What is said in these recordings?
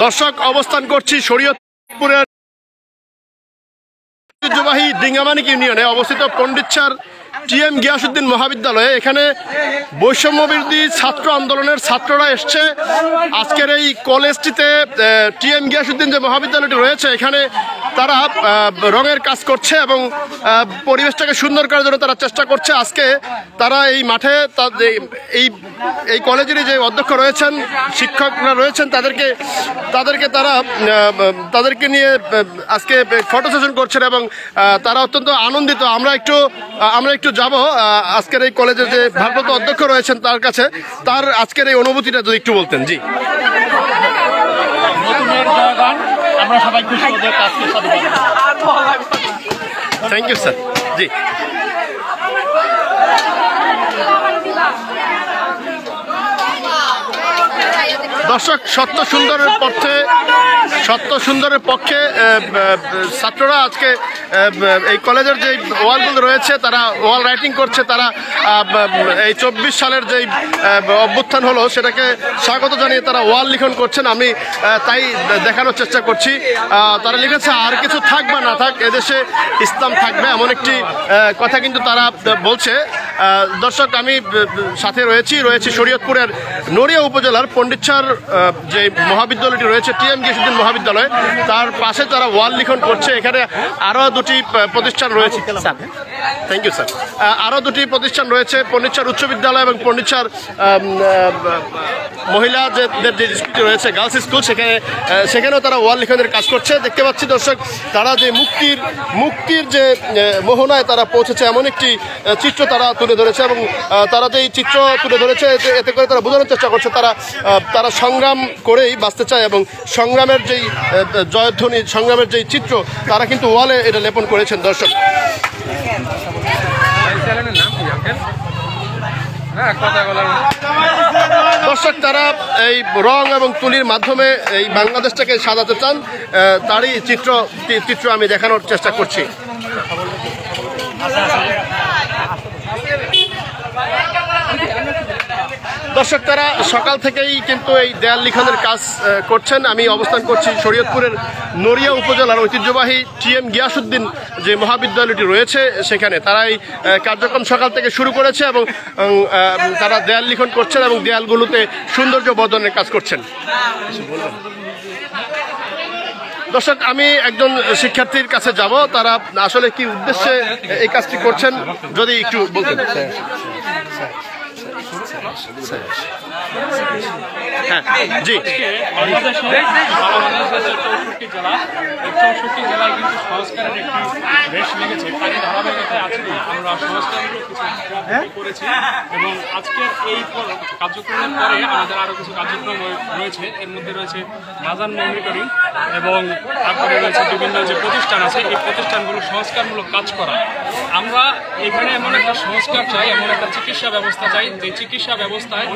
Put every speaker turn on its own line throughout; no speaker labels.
দর্শক, অবস্থান করছি শরীয়তপুরের ঐতিহ্যবাহী ডিঙ্গামানিক ইউনিয়নে অবস্থিত পণ্ডিতসার টিএম গিয়াসউদ্দিন মহাবিদ্যালয়ে। এখানে বৈষম্য বিরোধী ছাত্র আন্দোলনের ছাত্ররা এসছে আজকের এই কলেজটিতে। টিএম গিয়াসউদ্দিন যে মহাবিদ্যালয়টি রয়েছে এখানে তারা রঙের কাজ করছে এবং পরিবেশটাকে সুন্দর করার জন্য তারা চেষ্টা করছে। আজকে তারা এই মাঠে এই কলেজেরই যে অধ্যক্ষ রয়েছেন, শিক্ষকরা রয়েছেন, তাদেরকে নিয়ে আজকে ফটো সেশন করছেন এবং তারা অত্যন্ত আনন্দিত। আমরা একটু যাব আজকের এই কলেজের যে ভারপ্রাপ্ত অধ্যক্ষ রয়েছেন তার কাছে, তার আজকের এই অনুভূতিটা যদি একটু বলতেন। জি, আমরা সবাই খুশি, থ্যাংক ইউ স্যার। জি, দর্শক, সত্য সুন্দরের পক্ষে ছাত্ররা আজকে এই কলেজের যে ওয়ালগুলো রয়েছে তারা ওয়াল রাইটিং করছে। তারা এই 24 সালের যেই অভ্যুত্থান হলো সেটাকে স্বাগত জানিয়ে তারা ওয়াল লিখন করছেন। আমি তাই দেখানোর চেষ্টা করছি। তারা লিখেছে, আর কিছু থাক বা না থাক, এদেশে ইসলাম থাকবে, এমন একটি কথা কিন্তু তারা বলছে। দর্শক, আমি সাথে রয়েছি শরীয়তপুরের নড়িয়া উপজেলার পণ্ডিতসার যে মহাবিদ্যালয়টি রয়েছে টিএম গিয়াসউদ্দিন মহাবিদ্যালয়, তার পাশে তারা ওয়াল লিখন করছে। এখানে আরও দুটি প্রতিষ্ঠান রয়েছে। Thank you sir. আরও দুটি প্রতিষ্ঠান রয়েছে, পণ্ডিতসার উচ্চ বিদ্যালয় এবং পণ্ডিতসার মহিলা যে স্কুলটি রয়েছে গার্লস স্কুল, সেখানেও তারা ওয়াল লিখনের কাজ করছে। দেখতে পাচ্ছি দর্শক, তারা যে মুক্তির যে মোহনায় তারা পৌঁছেছে এমন একটি চিত্র তারা তুলে ধরেছে এবং তারা যে এই চিত্র তুলে ধরেছে এতে করে তারা বোঝানোর চেষ্টা করছে তারা সংগ্রাম করেই বাঁচতে চায় এবং সংগ্রামের যেই জয়ধ্বনি, সংগ্রামের যেই চিত্র তারা কিন্তু ওয়ালে এটা লেপন করেছেন। দর্শক, তারা এই রং এবং তুলির মাধ্যমে এই বাংলাদেশটাকে সাজাতে চান, তারই চিত্র আমি দেখানোর চেষ্টা করছি। দর্শক, তারা সকাল থেকেই কিন্তু এই দেয়াল লিখনের কাজ করছেন। আমি অবস্থান করছি শরীয়তপুরের নড়িয়া উপজেলার ঐতিহ্যবাহী টিএম গিয়াসউদ্দিন যে মহাবিদ্যালয়টি রয়েছে সেখানে। তারা এই কার্যক্রম সকাল থেকে শুরু করেছে এবং তারা দেয়াল লিখন করছেন এবং দেয়ালগুলোতে সৌন্দর্য বর্ধনের কাজ করছেন। দর্শক, আমি একজন শিক্ষার্থীর কাছে যাব, তারা আসলে কি উদ্দেশ্যে এই কাজটি করছেন যদি একটু বলতেন। জি,
বাংলাদেশের 64 জেলায় কিন্তু সংস্কারের একটি বেশ লেগেছে। তারই ধারাবাহিকতায় আজকে আমরা সংস্কারগুলো কিছু করেছি এবং আজকের এই কার্যক্রমের পরে আমাদের আরও কিছু কার্যক্রম রয়েছে। এর মধ্যে রয়েছে বাজার মনিটরিং এবং তারপরে রয়েছে বিভিন্ন যে প্রতিষ্ঠান আছে এই প্রতিষ্ঠানগুলো সংস্কারমূলক কাজ করা। আমরা এখানে এমন একটা সংস্কার চাই, এমন একটা চিকিৎসা ব্যবস্থা চাই যে চিকিৎসা ব্যবস্থায়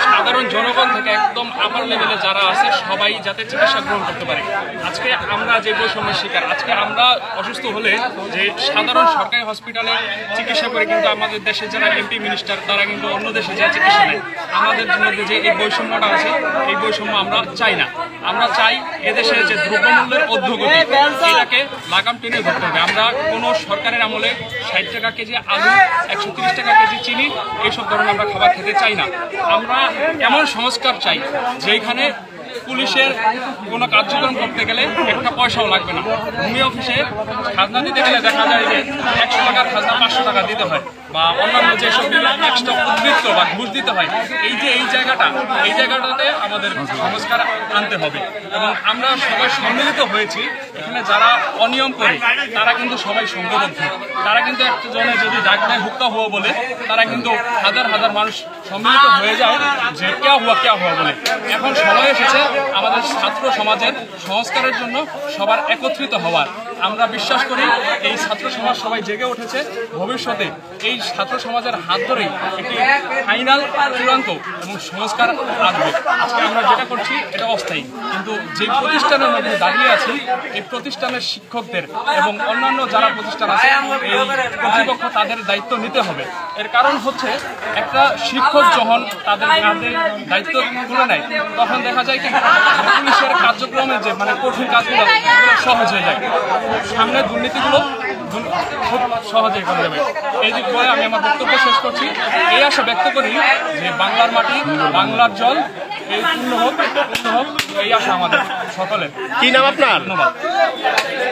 সাধারণ জনগণ থেকে একদম আপার লেভেলে যারা আছে সবাই যাতে চিকিৎসা গ্রহণ করতে পারে। আজকে আমরা যে বৈষম্যের শিকার, আজকে আমরা অসুস্থ হলে যে সাধারণ সরকারি হসপিটালে চিকিৎসা করে কিন্তু আমাদের দেশের যারা এমপি মিনিস্টার তারা কিন্তু অন্য দেশে যা চিকিৎসা নেয়। আমাদের মধ্যে যে এই বৈষম্যটা আছে এই বৈষম্য আমরা চাই না। আমরা চাই এদেশে যে দ্রব্যমূল্যের ঊর্ধ্বগতি এটাকে লাগাম টেনে ধরতে হবে। আমরা কোনো সরকারের আমলে 60 টাকা কেজি আলু, 130 টাকা কেজি চিনি এইসব ধরনের আমরা খাবার খেতে চাই না। আমরা এমন সংস্কার চাই যেখানে পুলিশের কোনো কার্যক্রম করতে গেলে একটা পয়সাও লাগবে না। ভূমি অফিসে খাজনা দিতে গেলে দেখা যায় যে 100 টাকার খাজনা 500 টাকা দিতে হয় বা অন্যান্য যেসব এক্সট্রা উদ্বৃত্ত বা ঘুষ দিতে হয়। এই জায়গাটাতে আমাদের সংস্কার আনতে হবে এবং আমরা সবাই সম্মিলিত হয়েছি। এখানে যারা অনিয়ম করে তারা কিন্তু সবাই সংঘবদ্ধ। তারা কিন্তু একজনে যদি ডাক দেয় হুক্কা হুয়া বলে তারা কিন্তু হাজার হাজার মানুষ সম্মিলিত হয়ে যায় যে ক্যা হুয়া বলে। এখন সময় এসেছে আমাদের ছাত্র সমাজের সংস্কারের জন্য সবার একত্রিত হওয়ার। আমরা বিশ্বাস করি এই ছাত্র সমাজ সবাই জেগে উঠেছে, ভবিষ্যতে এই ছাত্র সমাজের হাত ধরেই একটি ফাইনাল চূড়ান্ত এবং সংস্কার আসবে। আজকে আমরা যেটা করছি এটা অস্থায়ী, কিন্তু যে প্রতিষ্ঠানের মধ্যে দাঁড়িয়ে আছি এই প্রতিষ্ঠানের শিক্ষকদের এবং অন্যান্য যারা প্রতিষ্ঠান আছে এই কর্তৃপক্ষ তাদের দায়িত্ব নিতে হবে। এর কারণ হচ্ছে একটা শিক্ষক যখন তাদের কাঁধে দায়িত্ব তুলে নেয় তখন দেখা যায় কি পুলিশের কার্যক্রমে যে মানে কঠিন কাজগুলো সহজ হয়ে যায়, সামনে দুর্নীতিগুলো খুব সহজেই করা যাবে। এই দিক বলে আমি আমার বক্তব্য শেষ করছি। এই আশা ব্যক্ত করি যে বাংলার মাটি বাংলার জল এই পূর্ণ হোক, এই আশা আমাদের সকলের।
কি নাম আপনার?
ধন্যবাদ।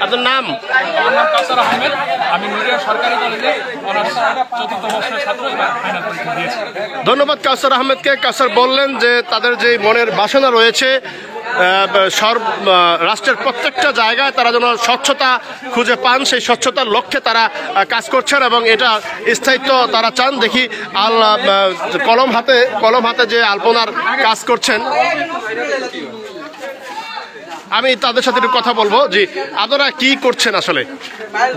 আপনার নাম?
আমার নাম কাউসার আহমেদ, আমি নড়িয়া সরকারি কলেজে অনার্স ৪র্থ বর্ষের ছাত্র, এবার ফাইনাল পরীক্ষা দিয়েছি।
ধন্যবাদ কাউসার আহমেদকে। কাউসার বললেন যে তাদের যে মনের বাসনা রয়েছে রাষ্ট্রের প্রত্যেকটা জায়গায় তারা যেন স্বচ্ছতা খুঁজে পান, সেই স্বচ্ছতার লক্ষ্যে তারা কাজ করছেন এবং এটা স্থায়িত্ব তারা চান। দেখি কলম হাতে যে আলপনার কাজ করছেন, আমি তাদের সাথে একটু কথা বলবো। জি, আপনারা কি করছেন আসলে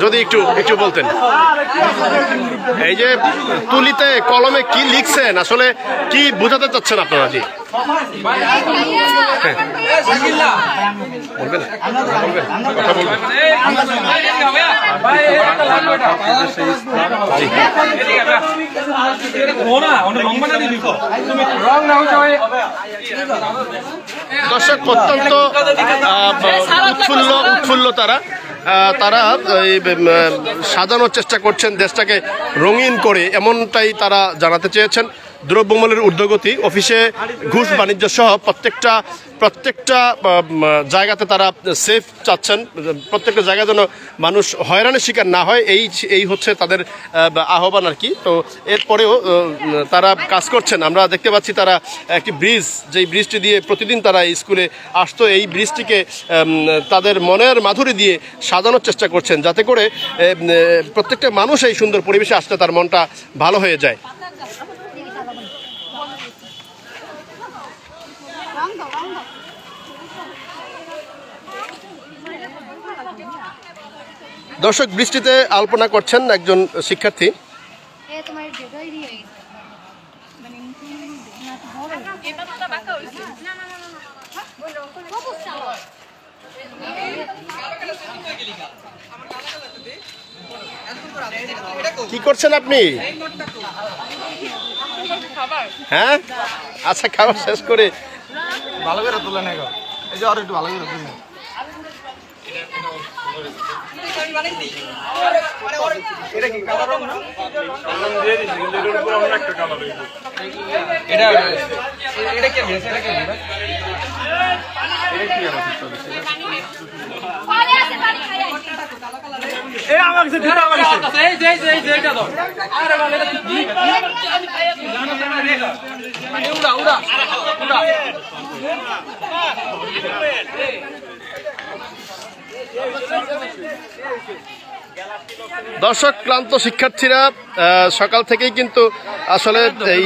যদি একটু বলতেন? এই যে তুলিতে কলমে কি লিখছেন, আসলে কি বোঝাতে চাচ্ছেন আপনারা? জি বলবেন, কথা বলবেন। দর্শক অত্যন্ত উৎফুল্ল তারা সাজানোর চেষ্টা করছেন দেশটাকে রঙিন করে, এমনটাই তারা জানাতে চেয়েছেন। দ্রব্যমূল্যের ঊর্ধ্বগতি, অফিসে ঘুষ বাণিজ্য সহ প্রত্যেকটা জায়গাতে তারা সেফ চাচ্ছেন, প্রত্যেকটা জায়গায় যেন মানুষ হয়রানির শিকার না হয়, এই হচ্ছে তাদের আহ্বান আর কি। তো এরপরেও তারা কাজ করছেন। আমরা দেখতে পাচ্ছি তারা একটি ব্রিজ, যেই ব্রিজটি দিয়ে প্রতিদিন তারা স্কুলে আসতো, এই ব্রিজটিকে তাদের মনের মাধুরী দিয়ে সাজানোর চেষ্টা করছেন, যাতে করে প্রত্যেকটা মানুষ এই সুন্দর পরিবেশে আসলে তার মনটা ভালো হয়ে যায়। দর্শক, বৃষ্টিতে আলপনা করছেন একজন শিক্ষার্থী। কি করছেন আপনি? হ্যাঁ, আচ্ছা, খাবার শেষ করে ভালো করে তুলে নেই, এই যে আর একটু ভালো করে তুলে। এটা কি কালার রং না? এটা কি হয়েছে? এটা কি হবে? এটা কি হবে? এ আমার কাছে ভিড়, আমার কাছে এই যে এটা দাও। আরে বাবা, এটা কি মানে উড়া দর্শক, ক্লান্ত শিক্ষার্থীরা সকাল থেকেই কিন্তু আসলে এই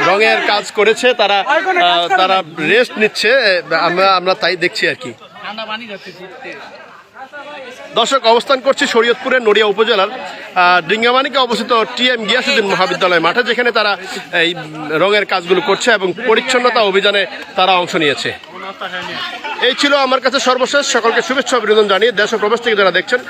রঙের কাজ করেছে, তারা রেস্ট নিচ্ছে, আমরা তাই দেখছি আর কি। দর্শক, অবস্থান করছি শরীয়তপুরের নড়িয়া উপজেলার ডিঙ্গামানিকে অবস্থিত টিএম গিয়াসউদ্দিন মহাবিদ্যালয় মাঠে, যেখানে তারা এই রঙের কাজগুলো করছে এবং পরিচ্ছন্নতা অভিযানে তারা অংশ নিয়েছে। এই ছিল আমার কাছে সর্বশেষ। সকলকে শুভেচ্ছা অভিনন্দন জানিয়ে দেশ ও প্রবাস থেকে যারা দেখছেন